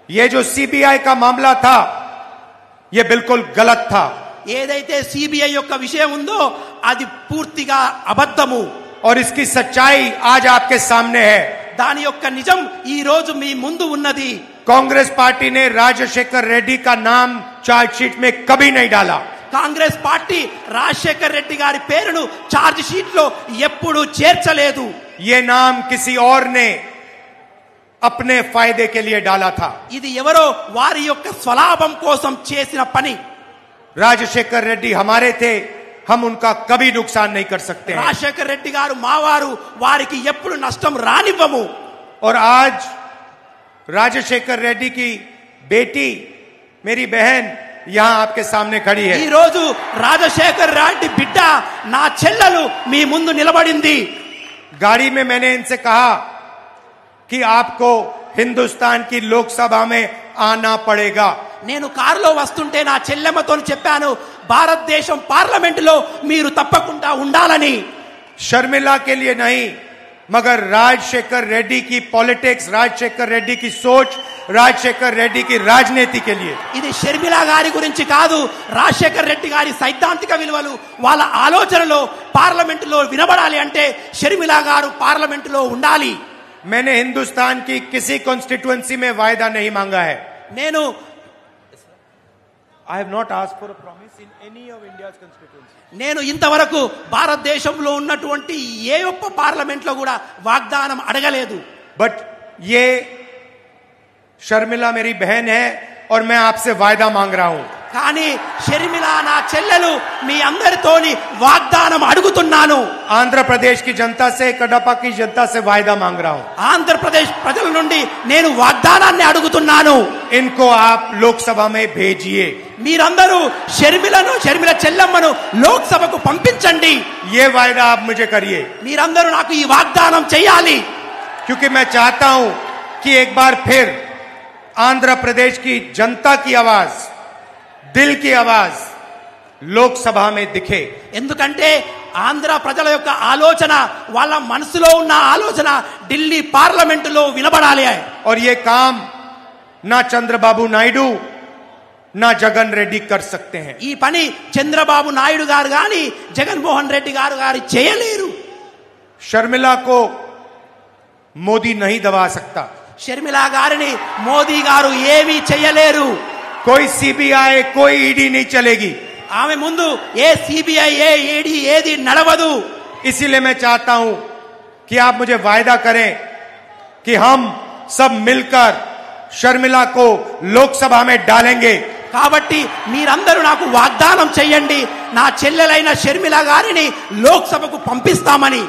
ये जो सीबीआई का मामला था ये बिल्कुल गलत था। ఏదైతే సిబిఐ యొక్క విషయం ఉందో అది పూర్తిగా అబద్ధము। और इसकी सच्चाई आज आपके सामने है। దాని యొక్క నిజం ఈ రోజు మీ ముందు ఉన్నది। कांग्रेस पार्टी ने राजशेखर रेड्डी का नाम चार्जशीट में कभी नहीं डाला। కాంగ్రెస్ పార్టీ రాజశేఖర్ రెడ్డి గారి పేరును ఛార్జ్ షీట్ లో ఎప్పుడు చేర్చలేదు। ये नाम किसी और ने अपने फायदे के लिए डाला था। ఇది ఎవరో వారి యొక్క స్వలాభం కోసం చేసిన పని। राजशेखर रेड्डी हमारे थे, हम उनका कभी नुकसान नहीं कर सकते हैं। రాజశేఖర్ రెడ్డి గారు మావారు, వారికి ఎప్పుడు నష్టం రానివ్వము। और आज राजशेखर रेड्डी की बेटी मेरी बहन यहां आपके सामने खड़ी है। ఈ రోజు రాజశేఖర్ రెడ్డి బిడ్డ నా చెల్లెలు మీ ముందు నిలబడింది। गाड़ी में मैंने इनसे कहा कि आपको हिंदुस्तान की लोकसभा में आना पड़ेगा। నేను కారులో వస్తుంటే నా చెల్లెమ్మతో చెప్పాను, భారతదేశం పార్లమెంటులో మీరు తప్పకుండా ఉండాలని। शर्मिला के लिए नहीं मगर राजशेखर रेड्डी की पॉलिटिक्स, राजशेखर रेड्डी की सोच, राजशेखर रेड्डी की राजनीति के लिए। ఇది షర్మిల గారి గురించి కాదు, రాజశేఖర్ రెడ్డి గారి సైద్ధాంతిక విలువలు వాళ్ళ ఆలోచనలో పార్లమెంటులో వినబడాలి అంటే షర్మిల గారు పార్లమెంటులో ఉండాలి। मैंने हिंदुस्तान की किसी कॉन्स्टिट्यूएंसी में वायदा नहीं मांगा है। నేను I have not asked for a promise in any of India's constituency. నేను ఇంతవరకు భారతదేశంలో ఉన్నటువంటి ఏ ఒక్క పార్లమెంట్ లో కూడా వాగ్దానం అడగలేదు। बट ये शर्मिला मेरी बहन है और मैं आपसे वायदा मांग रहा हूं। కానీ షర్మిల నా చెల్లెలు మీ అందరితోని వాగ్దానం అడుగుతున్నాను। आंध्र प्रदेश की जनता से, कडपा की जनता से वायदा मांग रहा हूं। ఆంధ్రప్రదేశ్ ప్రజల నుండి నేను వాగ్దానాన్ని అడుగుతున్నాను। इनको आप लोकसभा में भेजिए। మీరందరూ షర్మిల చెల్లెమ్మను లోక్సభకు పంపించండి। ये वायदा आप मुझे करिए మీరందరూ నాకు ఈ వాగ్దానం చేయాలి। क्योंकि मैं चाहता हूं कि एक बार फिर आंध्र प्रदेश की जनता की आवाज, दिल की आवाज लोकसभा में दिखे। ఎందుకంటే ఆంధ్ర ప్రజల యొక్క ఆలోచన, వాళ్ళ మనసులో ఉన్న ఆలోచన ఢిల్లీ పార్లమెంటులో వినబడాలి। और ये काम ना चंद्रबाबू नायडू ना जगन रेड्डी कर सकते हैं। ఈ పని చంద్రబాబు నాయుడు గారు గాని జగన్మోహన్ రెడ్డి గారు చేయలేరు। शर्मिला को मोदी नहीं दबा सकता। షర్మిల గారిని మోదీ గారు ఏమీ చేయలేరు। कोई सीबीआई, कोई ईडी नहीं चलेगी। ఆమె ముందు ఏ సిబిఐ, ఏ ఈడీ ఏది నడవదు। इसीलिए मैं चाहता हूं कि आप मुझे वायदा करें कि हम सब मिलकर शर्मिला को लोकसभा में डालेंगे। కాబట్టి మీరందరూ నాకు వాగ్దానం చేయండి, నా చెల్లెలైన షర్మిల గారిని లోక్సభకు పంపిస్తామని।